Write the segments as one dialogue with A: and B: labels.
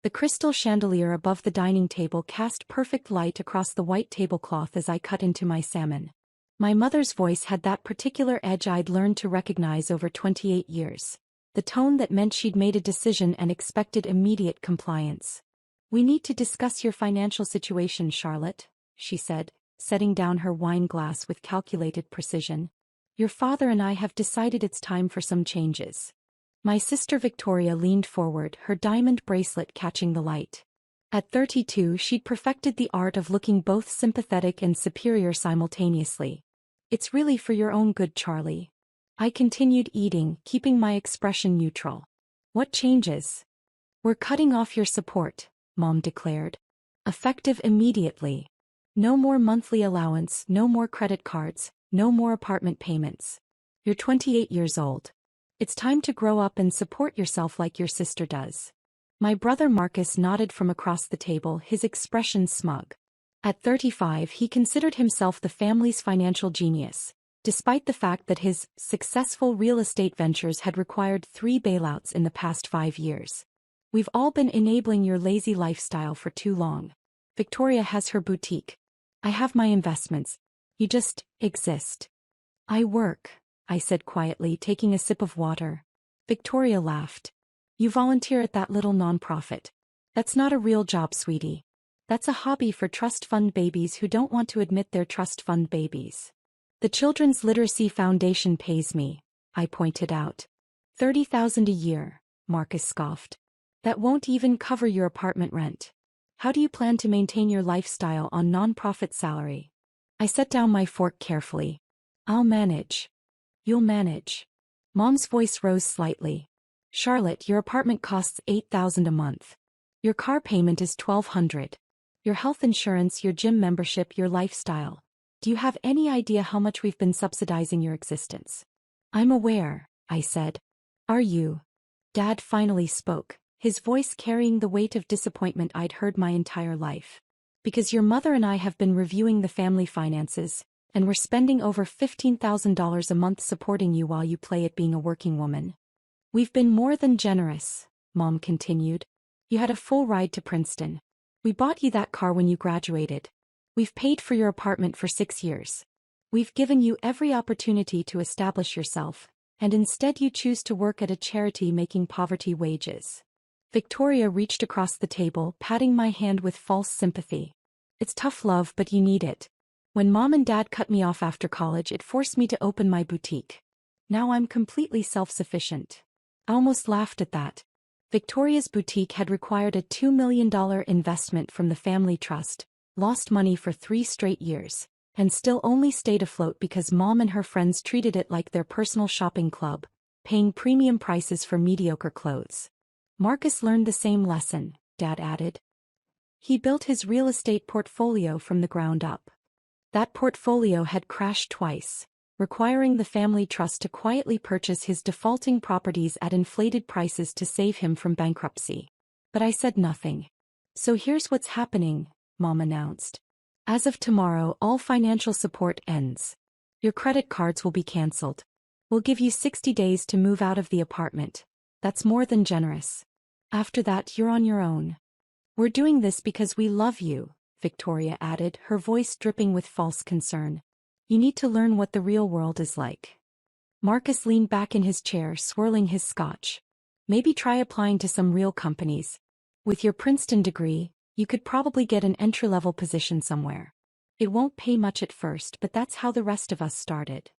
A: The crystal chandelier above the dining table cast perfect light across the white tablecloth as I cut into my salmon. My mother's voice had that particular edge I'd learned to recognize over 28 years. The tone that meant she'd made a decision and expected immediate compliance. "We need to discuss your financial situation, Charlotte," she said, setting down her wine glass with calculated precision. "Your father and I have decided it's time for some changes." My sister Victoria leaned forward, her diamond bracelet catching the light. At 32, she'd perfected the art of looking both sympathetic and superior simultaneously. "It's really for your own good, Charlie." I continued eating, keeping my expression neutral. "What changes?" "We're cutting off your support," Mom declared. "Effective immediately. No more monthly allowance, no more credit cards, no more apartment payments. You're 28 years old. It's time to grow up and support yourself like your sister does." My brother Marcus nodded from across the table, his expression smug. At 35, he considered himself the family's financial genius, despite the fact that his successful real estate ventures had required 3 bailouts in the past 5 years. "We've all been enabling your lazy lifestyle for too long. Victoria has her boutique. I have my investments. You just exist." "I work," I said quietly, taking a sip of water. Victoria laughed. "You volunteer at that little nonprofit. That's not a real job, sweetie. That's a hobby for trust fund babies who don't want to admit they're trust fund babies." "The Children's Literacy Foundation pays me," I pointed out. $30,000 a year, Marcus scoffed. "That won't even cover your apartment rent. How do you plan to maintain your lifestyle on nonprofit salary?" I set down my fork carefully. "I'll manage." "You'll manage." Mom's voice rose slightly. "Charlotte, your apartment costs $8,000 a month. Your car payment is $1,200. Your health insurance, your gym membership, your lifestyle. Do you have any idea how much we've been subsidizing your existence?" "I'm aware," I said. "Are you?" Dad finally spoke, his voice carrying the weight of disappointment I'd heard my entire life. "Because your mother and I have been reviewing the family finances, and we're spending over $15,000 a month supporting you while you play at being a working woman." "We've been more than generous," Mom continued. "You had a full ride to Princeton. We bought you that car when you graduated. We've paid for your apartment for 6 years. We've given you every opportunity to establish yourself, and instead you choose to work at a charity making poverty wages." Victoria reached across the table, patting my hand with false sympathy. "It's tough love, but you need it. When Mom and Dad cut me off after college, it forced me to open my boutique. Now I'm completely self-sufficient." I almost laughed at that. Victoria's boutique had required a $2 million investment from the family trust, lost money for 3 straight years, and still only stayed afloat because Mom and her friends treated it like their personal shopping club, paying premium prices for mediocre clothes. "Marcus learned the same lesson," Dad added. "He built his real estate portfolio from the ground up. That portfolio had crashed twice, requiring the family trust to quietly purchase his defaulting properties at inflated prices to save him from bankruptcy." But I said nothing. "So here's what's happening," Mom announced. "As of tomorrow, all financial support ends. Your credit cards will be canceled. We'll give you 60 days to move out of the apartment. That's more than generous. After that, you're on your own. We're doing this because we love you," Victoria added, her voice dripping with false concern. "You need to learn what the real world is like." Marcus leaned back in his chair, swirling his scotch. "Maybe try applying to some real companies. With your Princeton degree, you could probably get an entry-level position somewhere. It won't pay much at first, but that's how the rest of us started."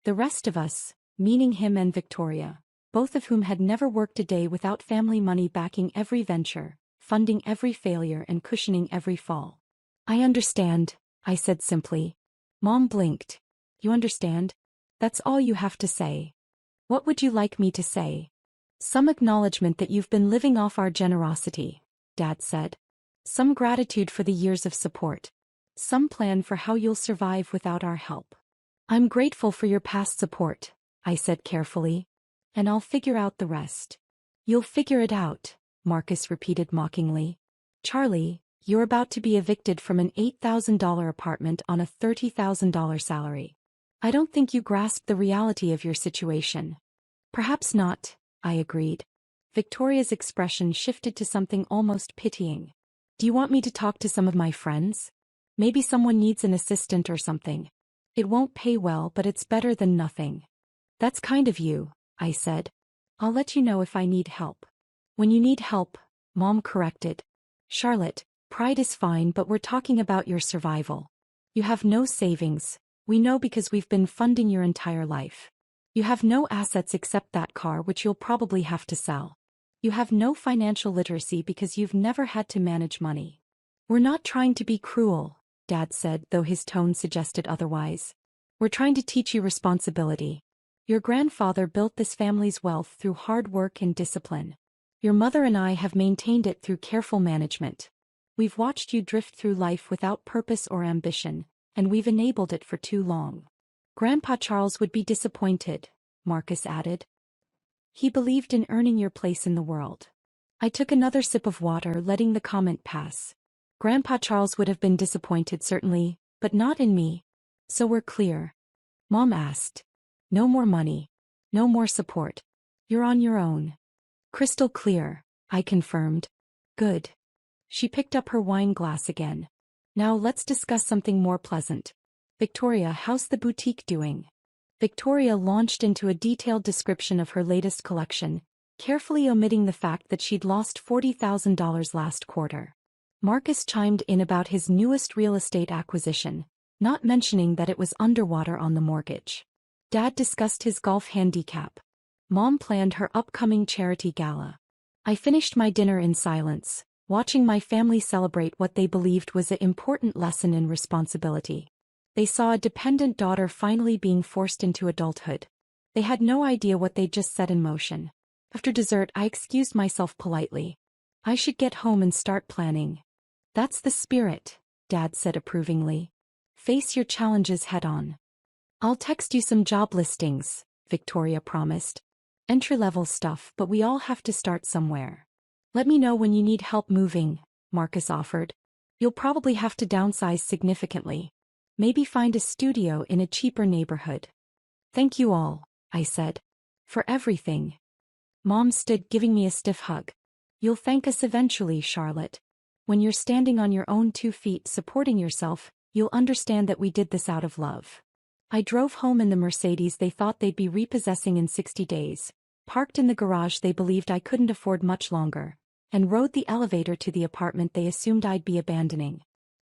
A: The rest of us, meaning him and Victoria, both of whom had never worked a day without family money backing every venture, funding every failure and cushioning every fall. "I understand," I said simply. Mom blinked. "You understand? That's all you have to say." "What would you like me to say?" "Some acknowledgement that you've been living off our generosity," Dad said. "Some gratitude for the years of support. Some plan for how you'll survive without our help." "I'm grateful for your past support," I said carefully. "And I'll figure out the rest." "You'll figure it out," Marcus repeated mockingly. "Charlie, you're about to be evicted from an $8,000 apartment on a $30,000 salary. I don't think you grasp the reality of your situation." "Perhaps not," I agreed. Victoria's expression shifted to something almost pitying. Do you want me to talk to some of my friends? Maybe someone needs an assistant or something. It won't pay well, but it's better than nothing. That's kind of you, I said. I'll let you know if I need help. When you need help, Mom corrected. Charlotte, pride is fine, but we're talking about your survival. You have no savings. We know because we've been funding your entire life. You have no assets except that car, which you'll probably have to sell. You have no financial literacy because you've never had to manage money. We're not trying to be cruel, Dad said, though his tone suggested otherwise. We're trying to teach you responsibility. Your grandfather built this family's wealth through hard work and discipline. Your mother and I have maintained it through careful management. We've watched you drift through life without purpose or ambition, and we've enabled it for too long. Grandpa Charles would be disappointed, Marcus added. He believed in earning your place in the world. I took another sip of water, letting the comment pass. Grandpa Charles would have been disappointed certainly, but not in me. So we're clear. Mom asked. No more money. No more support. You're on your own. Crystal clear, I confirmed. Good. She picked up her wine glass again. Now let's discuss something more pleasant. Victoria, how's the boutique doing? Victoria launched into a detailed description of her latest collection, carefully omitting the fact that she'd lost $40,000 last quarter. Marcus chimed in about his newest real estate acquisition, not mentioning that it was underwater on the mortgage. Dad discussed his golf handicap. Mom planned her upcoming charity gala. I finished my dinner in silence, watching my family celebrate what they believed was an important lesson in responsibility. They saw a dependent daughter finally being forced into adulthood. They had no idea what they'd just set in motion. After dessert, I excused myself politely. I should get home and start planning. That's the spirit, Dad said approvingly. Face your challenges head on. I'll text you some job listings, Victoria promised. Entry-level stuff, but we all have to start somewhere. Let me know when you need help moving, Marcus offered. You'll probably have to downsize significantly. Maybe find a studio in a cheaper neighborhood. Thank you all, I said. For everything. Mom stood giving me a stiff hug. You'll thank us eventually, Charlotte. When you're standing on your own 2 feet supporting yourself, you'll understand that we did this out of love. I drove home in the Mercedes they thought they'd be repossessing in 60 days, parked in the garage they believed I couldn't afford much longer, and rode the elevator to the apartment they assumed I'd be abandoning.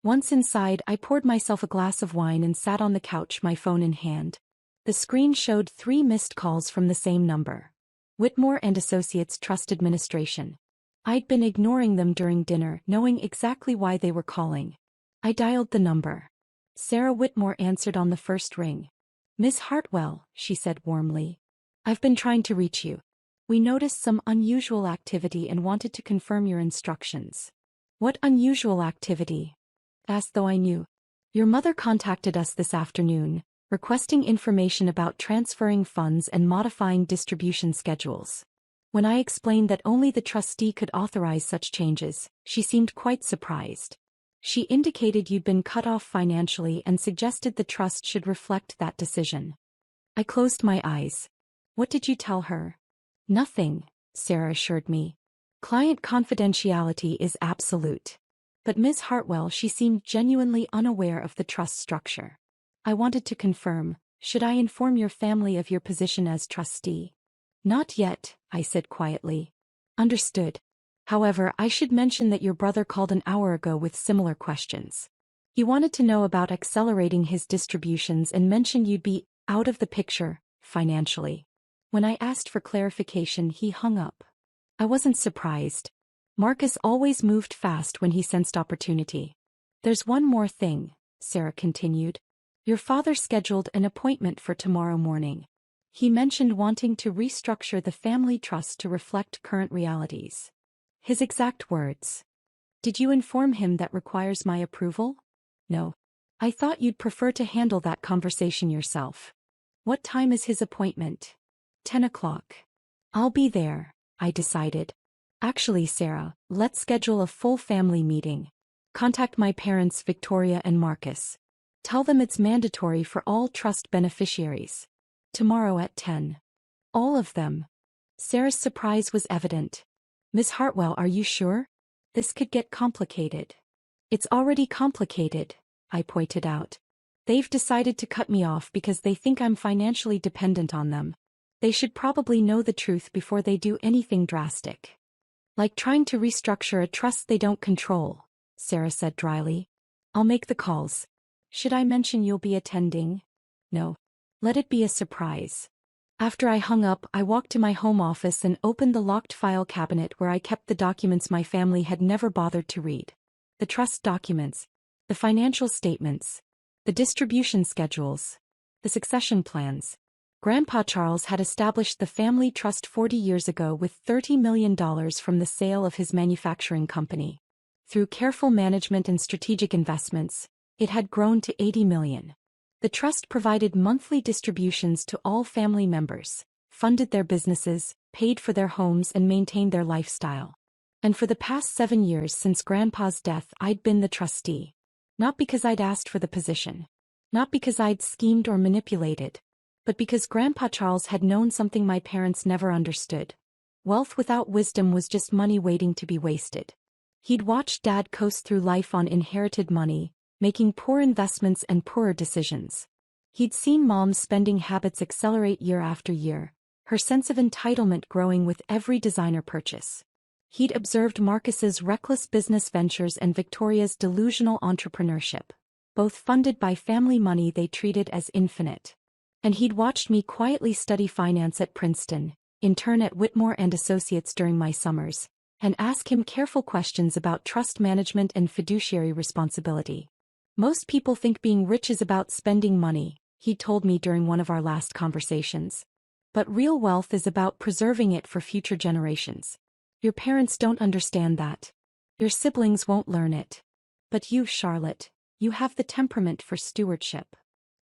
A: Once inside, I poured myself a glass of wine and sat on the couch, my phone in hand. The screen showed 3 missed calls from the same number. Whitmore and Associates Trust Administration. I'd been ignoring them during dinner, knowing exactly why they were calling. I dialed the number. Sarah Whitmore answered on the first ring. Miss Hartwell, she said warmly. I've been trying to reach you. We noticed some unusual activity and wanted to confirm your instructions. What unusual activity? Asked though I knew. Your mother contacted us this afternoon, requesting information about transferring funds and modifying distribution schedules. When I explained that only the trustee could authorize such changes, she seemed quite surprised. She indicated you'd been cut off financially and suggested the trust should reflect that decision. I closed my eyes. What did you tell her? Nothing, Sarah assured me. Client confidentiality is absolute. But Ms. Hartwell, she seemed genuinely unaware of the trust structure. I wanted to confirm, should I inform your family of your position as trustee? Not yet, I said quietly. Understood. However, I should mention that your brother called an hour ago with similar questions. He wanted to know about accelerating his distributions and mentioned you'd be out of the picture, financially. When I asked for clarification, he hung up. I wasn't surprised. Marcus always moved fast when he sensed opportunity. There's one more thing, Sarah continued. Your father scheduled an appointment for tomorrow morning. He mentioned wanting to restructure the family trust to reflect current realities. His exact words. Did you inform him that requires my approval? No. I thought you'd prefer to handle that conversation yourself. What time is his appointment? 10 o'clock. I'll be there, I decided. Actually, Sarah, let's schedule a full family meeting. Contact my parents, Victoria and Marcus. Tell them it's mandatory for all trust beneficiaries. Tomorrow at 10. All of them. Sarah's surprise was evident. Miss Hartwell, are you sure? This could get complicated. It's already complicated, I pointed out. They've decided to cut me off because they think I'm financially dependent on them. They should probably know the truth before they do anything drastic. Like trying to restructure a trust they don't control, Sarah said dryly. I'll make the calls. Should I mention you'll be attending? No. Let it be a surprise. After I hung up, I walked to my home office and opened the locked file cabinet where I kept the documents my family had never bothered to read. The trust documents, the financial statements, the distribution schedules, the succession plans. Grandpa Charles had established the family trust 40 years ago with $30 million from the sale of his manufacturing company. Through careful management and strategic investments, it had grown to $80 million. The trust provided monthly distributions to all family members, funded their businesses, paid for their homes and maintained their lifestyle. And for the past 7 years since Grandpa's death, I'd been the trustee. Not because I'd asked for the position. Not because I'd schemed or manipulated. But because Grandpa Charles had known something my parents never understood. Wealth without wisdom was just money waiting to be wasted. He'd watched Dad coast through life on inherited money, making poor investments and poorer decisions. He'd seen Mom's spending habits accelerate year after year, her sense of entitlement growing with every designer purchase. He'd observed Marcus's reckless business ventures and Victoria's delusional entrepreneurship, both funded by family money they treated as infinite. And he'd watched me quietly study finance at Princeton, intern at Whitmore and Associates during my summers, and ask him careful questions about trust management and fiduciary responsibility. Most people think being rich is about spending money, he told me during one of our last conversations. But real wealth is about preserving it for future generations. Your parents don't understand that. Your siblings won't learn it. But you, Charlotte, you have the temperament for stewardship.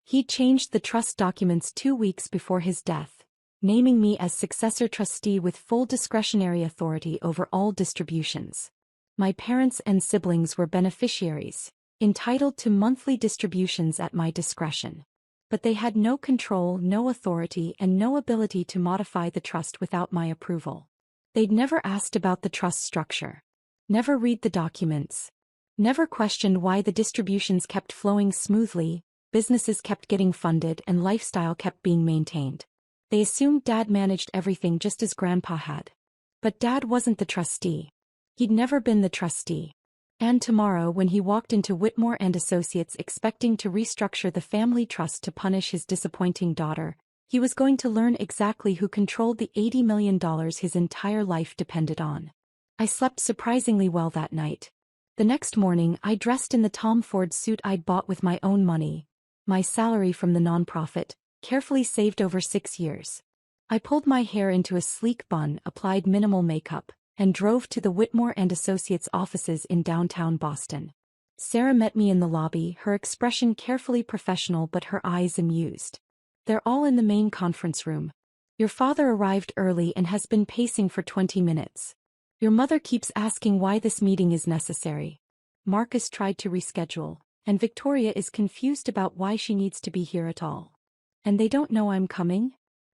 A: He changed the trust documents 2 weeks before his death, naming me as successor trustee with full discretionary authority over all distributions. My parents and siblings were beneficiaries, entitled to monthly distributions at my discretion. But they had no control, no authority, and no ability to modify the trust without my approval. They'd never asked about the trust structure. Never read the documents. Never questioned why the distributions kept flowing smoothly, businesses kept getting funded, and lifestyle kept being maintained. They assumed Dad managed everything just as Grandpa had. But Dad wasn't the trustee. He'd never been the trustee. And tomorrow, when he walked into Whitmore and Associates expecting to restructure the family trust to punish his disappointing daughter, he was going to learn exactly who controlled the $80 million his entire life depended on. I slept surprisingly well that night. The next morning, I dressed in the Tom Ford suit I'd bought with my own money, my salary from the nonprofit, carefully saved over 6 years. I pulled my hair into a sleek bun, applied minimal makeup, and drove to the Whitmore and Associates offices in downtown Boston. Sarah met me in the lobby, her expression carefully professional but her eyes amused. They're all in the main conference room. Your father arrived early and has been pacing for 20 minutes. Your mother keeps asking why this meeting is necessary. Marcus tried to reschedule, and Victoria is confused about why she needs to be here at all. And they don't know I'm coming?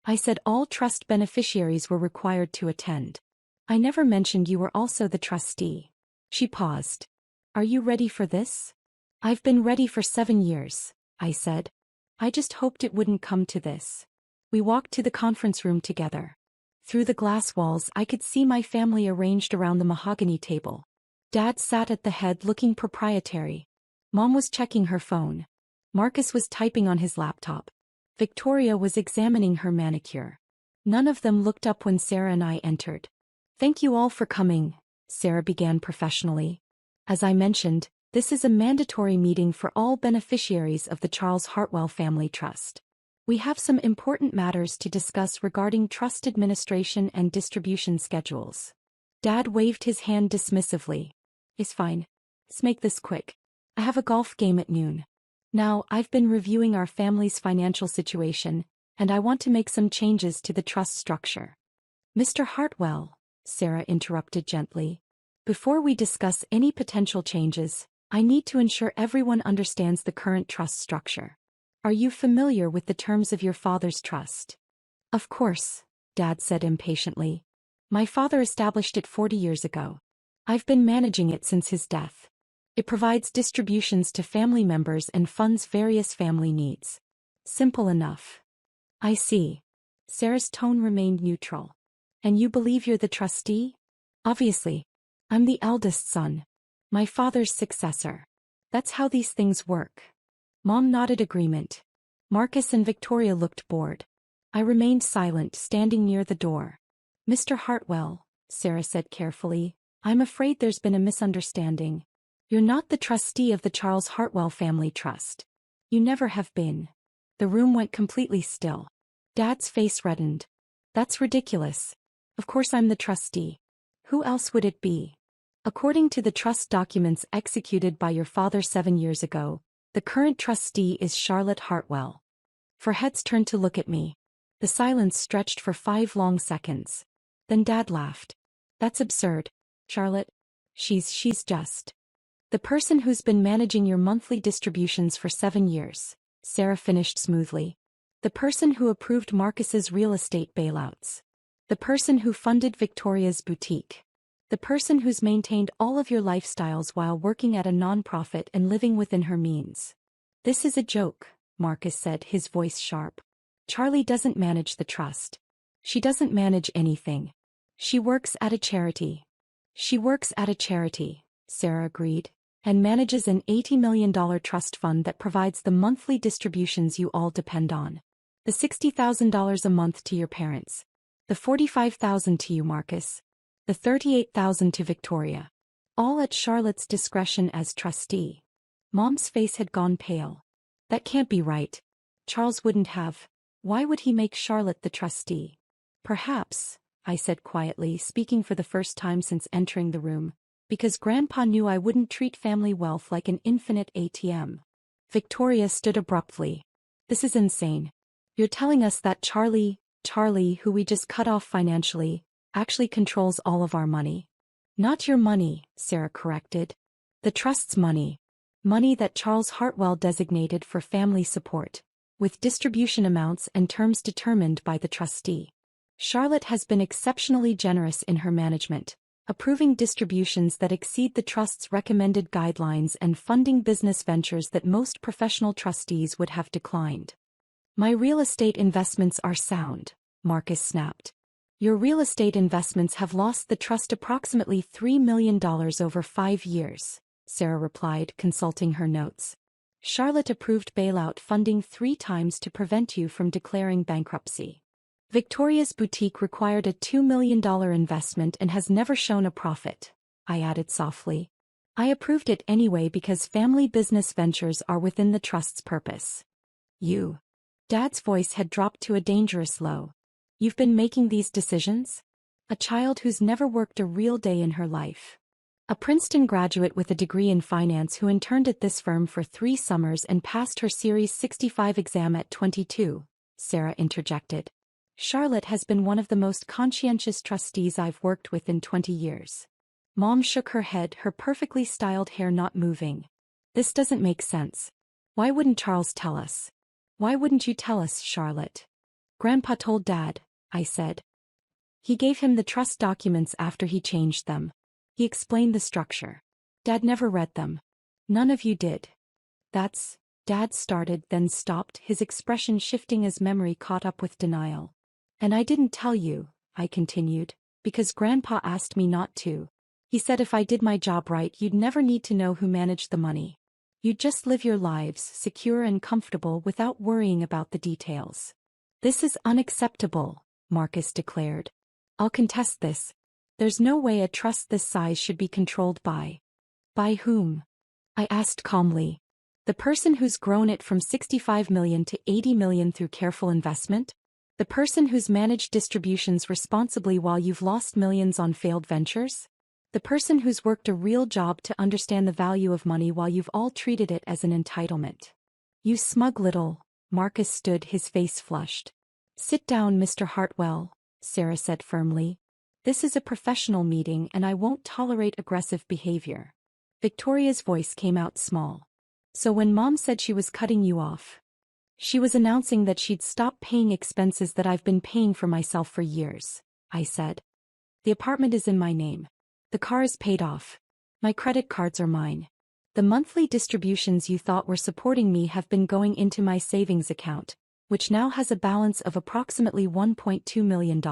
A: I said all trust beneficiaries were required to attend. I never mentioned you were also the trustee. She paused. Are you ready for this? I've been ready for 7 years, I said. I just hoped it wouldn't come to this. We walked to the conference room together. Through the glass walls I could see my family arranged around the mahogany table. Dad sat at the head looking proprietary. Mom was checking her phone. Marcus was typing on his laptop. Victoria was examining her manicure. None of them looked up when Sarah and I entered. Thank you all for coming, Sarah began professionally. As I mentioned, this is a mandatory meeting for all beneficiaries of the Charles Hartwell Family Trust. We have some important matters to discuss regarding trust administration and distribution schedules. Dad waved his hand dismissively. It's fine. Let's make this quick. I have a golf game at noon. Now, I've been reviewing our family's financial situation, and I want to make some changes to the trust structure. Mr. Hartwell, Sarah interrupted gently. Before we discuss any potential changes, I need to ensure everyone understands the current trust structure. Are you familiar with the terms of your father's trust? Of course, Dad said impatiently. My father established it 40 years ago. I've been managing it since his death. It provides distributions to family members and funds various family needs. Simple enough. I see. Sarah's tone remained neutral. And you believe you're the trustee? Obviously. I'm the eldest son. My father's successor. That's how these things work. Mom nodded agreement. Marcus and Victoria looked bored. I remained silent, standing near the door. Mr. Hartwell, Sarah said carefully, I'm afraid there's been a misunderstanding. You're not the trustee of the Charles Hartwell Family Trust. You never have been. The room went completely still. Dad's face reddened. That's ridiculous. Of course I'm the trustee. Who else would it be? According to the trust documents executed by your father 7 years ago, the current trustee is Charlotte Hartwell. For heads turned to look at me. The silence stretched for 5 long seconds. Then Dad laughed. That's absurd, Charlotte. She's just the person who's been managing your monthly distributions for 7 years, Sarah finished smoothly. The person who approved Marcus's real estate bailouts. The person who funded Victoria's boutique. The person who's maintained all of your lifestyles while working at a nonprofit and living within her means. This is a joke, Marcus said, his voice sharp. Charlie doesn't manage the trust. She doesn't manage anything. She works at a charity. She works at a charity, Sarah agreed, and manages an $80 million trust fund that provides the monthly distributions you all depend on. The $60,000 a month to your parents. The $45,000 to you, Marcus. The $38,000 to Victoria. All at Charlotte's discretion as trustee. Mom's face had gone pale. That can't be right. Charles wouldn't have. Why would he make Charlotte the trustee? Perhaps, I said quietly, speaking for the first time since entering the room, because Grandpa knew I wouldn't treat family wealth like an infinite ATM. Victoria stood abruptly. This is insane. You're telling us that Charlie, who we just cut off financially, actually controls all of our money. Not your money, Sarah corrected. The trust's money. Money that Charles Hartwell designated for family support, with distribution amounts and terms determined by the trustee. Charlotte has been exceptionally generous in her management, approving distributions that exceed the trust's recommended guidelines and funding business ventures that most professional trustees would have declined. My real estate investments are sound, Marcus snapped. Your real estate investments have lost the trust approximately $3 million over 5 years, Sarah replied, consulting her notes. Charlotte approved bailout funding 3 times to prevent you from declaring bankruptcy. Victoria's boutique required a $2 million investment and has never shown a profit, I added softly. I approved it anyway because family business ventures are within the trust's purpose. You. Dad's voice had dropped to a dangerous low. You've been making these decisions? A child who's never worked a real day in her life. A Princeton graduate with a degree in finance who interned at this firm for 3 summers and passed her Series 65 exam at 22, Sarah interjected. Charlotte has been one of the most conscientious trustees I've worked with in 20 years. Mom shook her head, her perfectly styled hair not moving. This doesn't make sense. Why wouldn't Charles tell us? Why wouldn't you tell us, Charlotte? Grandpa told Dad, I said. He gave him the trust documents after he changed them. He explained the structure. Dad never read them. None of you did. Dad started, then stopped, his expression shifting as memory caught up with denial. And I didn't tell you, I continued, because Grandpa asked me not to. He said if I did my job right, you'd never need to know who managed the money. You'd just live your lives, secure and comfortable without worrying about the details. This is unacceptable, Marcus declared. I'll contest this. There's no way a trust this size should be controlled by. By whom? I asked calmly. The person who's grown it from 65 million to 80 million through careful investment? The person who's managed distributions responsibly while you've lost millions on failed ventures? The person who's worked a real job to understand the value of money while you've all treated it as an entitlement? You smug little. Marcus stood, his face flushed. Sit down, Mr. Hartwell, Sarah said firmly. This is a professional meeting and I won't tolerate aggressive behavior. Victoria's voice came out small. So when Mom said she was cutting you off, She was announcing that she'd stop paying expenses that I've been paying for myself for years, I said. The apartment is in my name. The car is paid off. My credit cards are mine. The monthly distributions you thought were supporting me have been going into my savings account, which now has a balance of approximately $1.2 million.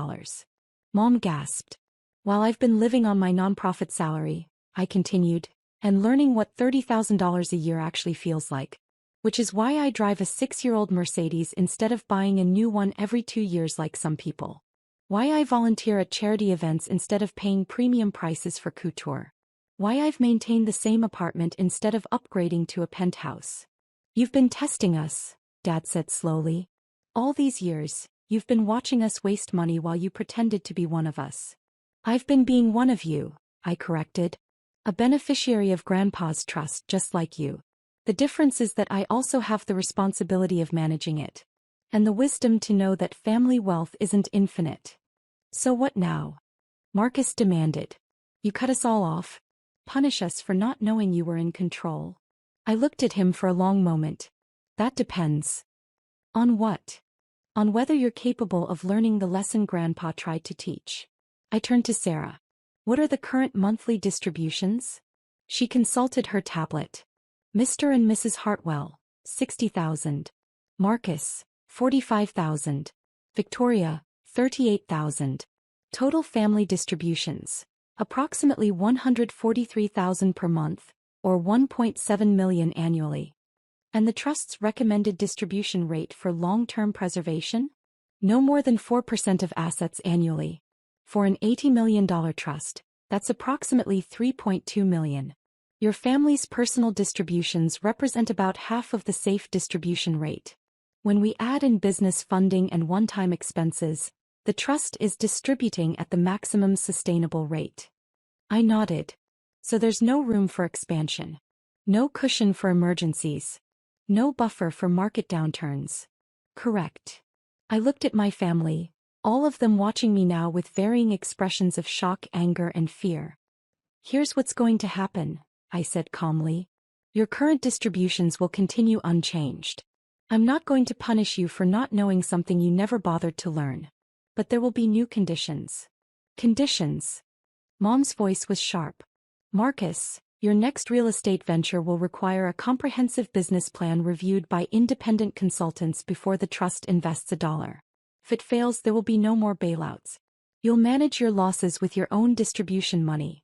A: Mom gasped. While I've been living on my nonprofit salary, I continued, and learning what $30,000 a year actually feels like. Which is why I drive a 6-year-old Mercedes instead of buying a new one every 2 years like some people. Why I volunteer at charity events instead of paying premium prices for couture. Why I've maintained the same apartment instead of upgrading to a penthouse. You've been testing us, Dad said slowly. All these years, you've been watching us waste money while you pretended to be one of us. I've been being one of you, I corrected. A beneficiary of Grandpa's trust just like you. The difference is that I also have the responsibility of managing it. And the wisdom to know that family wealth isn't infinite. So what now? Marcus demanded. You cut us all off? Punish us for not knowing you were in control? I looked at him for a long moment. That depends. On what? On whether you're capable of learning the lesson Grandpa tried to teach. I turned to Sarah. What are the current monthly distributions? She consulted her tablet. Mr. and Mrs. Hartwell, $60,000. Marcus, $45,000. Victoria, $38,000. Total family distributions, approximately $143,000 per month, or $1.7 million annually. And the trust's recommended distribution rate for long-term preservation? No more than 4% of assets annually. For an $80 million trust, that's approximately $3.2 million. Your family's personal distributions represent about half of the safe distribution rate. When we add in business funding and one-time expenses, the trust is distributing at the maximum sustainable rate. I nodded. So there's no room for expansion. No cushion for emergencies. No buffer for market downturns. Correct. I looked at my family, all of them watching me now with varying expressions of shock, anger, and fear. Here's what's going to happen, I said calmly. Your current distributions will continue unchanged. I'm not going to punish you for not knowing something you never bothered to learn. But there will be new conditions. Conditions? Mom's voice was sharp. Marcus, your next real estate venture will require a comprehensive business plan reviewed by independent consultants before the trust invests $1. If it fails, there will be no more bailouts. You'll manage your losses with your own distribution money.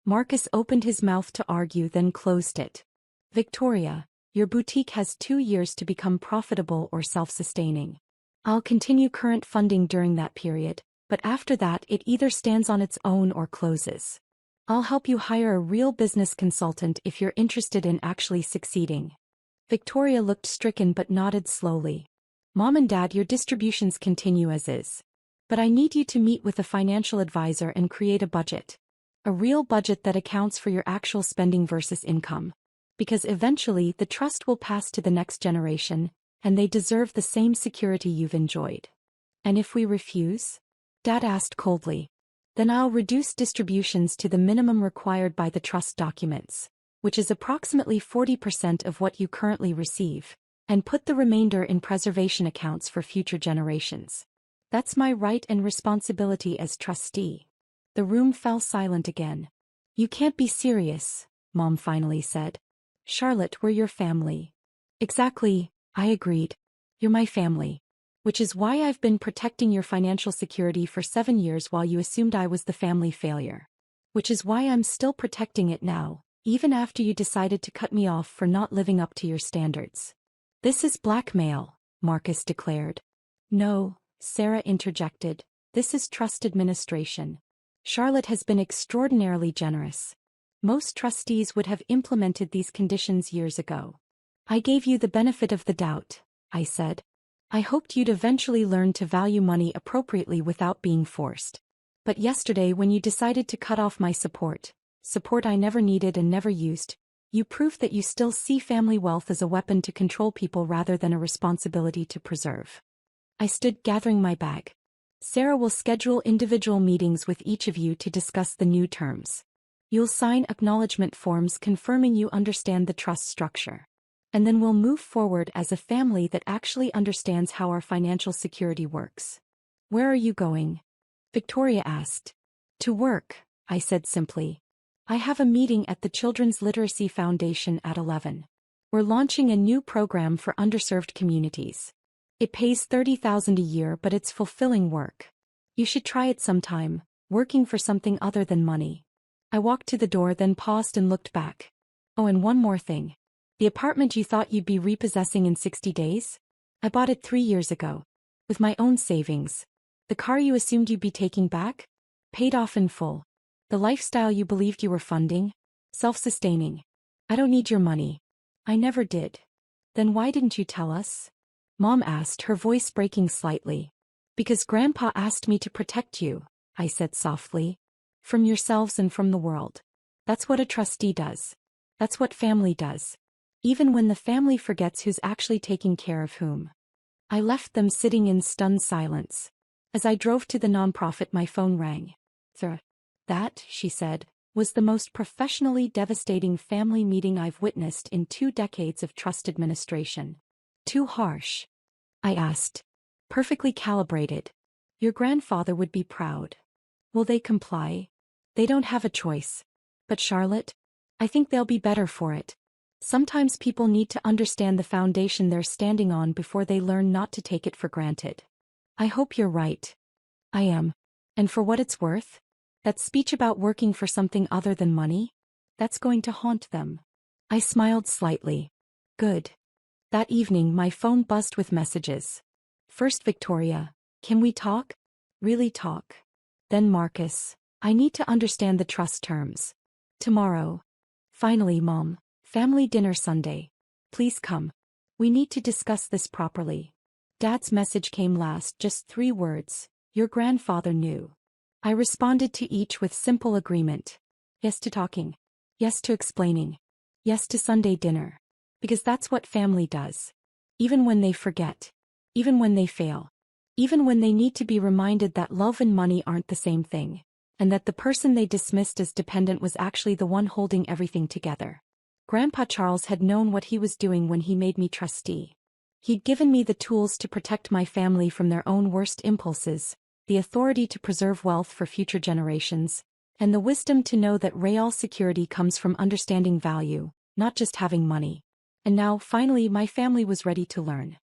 A: Marcus opened his mouth to argue, then closed it. Victoria, your boutique has 2 years to become profitable or self-sustaining. I'll continue current funding during that period, but after that it either stands on its own or closes. I'll help you hire a real business consultant if you're interested in actually succeeding. Victoria looked stricken but nodded slowly. Mom and Dad, your distributions continue as is. But I need you to meet with a financial advisor and create a budget. A real budget that accounts for your actual spending versus income. Because eventually the trust will pass to the next generation, and they deserve the same security you've enjoyed. And if we refuse? Dad asked coldly. Then I'll reduce distributions to the minimum required by the trust documents, which is approximately 40% of what you currently receive, and put the remainder in preservation accounts for future generations. That's my right and responsibility as trustee. The room fell silent again. You can't be serious, Mom finally said. Charlotte, we're your family. Exactly, I agreed. You're my family. Which is why I've been protecting your financial security for 7 years while you assumed I was the family failure. Which is why I'm still protecting it now, even after you decided to cut me off for not living up to your standards. This is blackmail, Marcus declared. No, Sarah interjected. This is trust administration. Charlotte has been extraordinarily generous. Most trustees would have implemented these conditions years ago. I gave you the benefit of the doubt, I said. I hoped you'd eventually learn to value money appropriately without being forced. But yesterday when you decided to cut off my support I never needed and never used, you proved that you still see family wealth as a weapon to control people rather than a responsibility to preserve. I stood gathering my bag. Sarah will schedule individual meetings with each of you to discuss the new terms. You'll sign acknowledgement forms confirming you understand the trust structure. And then we'll move forward as a family that actually understands how our financial security works. Where are you going? Victoria asked. To work, I said simply. I have a meeting at the Children's Literacy Foundation at 11. We're launching a new program for underserved communities. It pays $30,000 a year, but it's fulfilling work. You should try it sometime, working for something other than money. I walked to the door, then paused and looked back. Oh, and one more thing. The apartment you thought you'd be repossessing in 60 days? I bought it 3 years ago. With my own savings. The car you assumed you'd be taking back? Paid off in full. The lifestyle you believed you were funding? Self-sustaining. I don't need your money. I never did. Then why didn't you tell us? Mom asked, her voice breaking slightly. Because Grandpa asked me to protect you, I said softly. From yourselves and from the world. That's what a trustee does. That's what family does. Even when the family forgets who's actually taking care of whom. I left them sitting in stunned silence. As I drove to the nonprofit, my phone rang. That, she said, was the most professionally devastating family meeting I've witnessed in 2 decades of trust administration. Too harsh? I asked. Perfectly calibrated. Your grandfather would be proud. Will they comply? They don't have a choice. But Charlotte? I think they'll be better for it. Sometimes people need to understand the foundation they're standing on before they learn not to take it for granted. I hope you're right. I am. And for what it's worth, that speech about working for something other than money? That's going to haunt them. I smiled slightly. Good. That evening my phone buzzed with messages. First Victoria, can we talk? Really talk. Then Marcus, I need to understand the trust terms. Tomorrow. Finally Mom, family dinner Sunday. Please come. We need to discuss this properly. Dad's message came last, just 3 words. Your grandfather knew. I responded to each with simple agreement. Yes to talking. Yes to explaining. Yes to Sunday dinner. Because that's what family does. Even when they forget. Even when they fail. Even when they need to be reminded that love and money aren't the same thing. And that the person they dismissed as dependent was actually the one holding everything together. Grandpa Charles had known what he was doing when he made me trustee. He'd given me the tools to protect my family from their own worst impulses, the authority to preserve wealth for future generations, and the wisdom to know that real security comes from understanding value, not just having money. And now, finally, my family was ready to learn.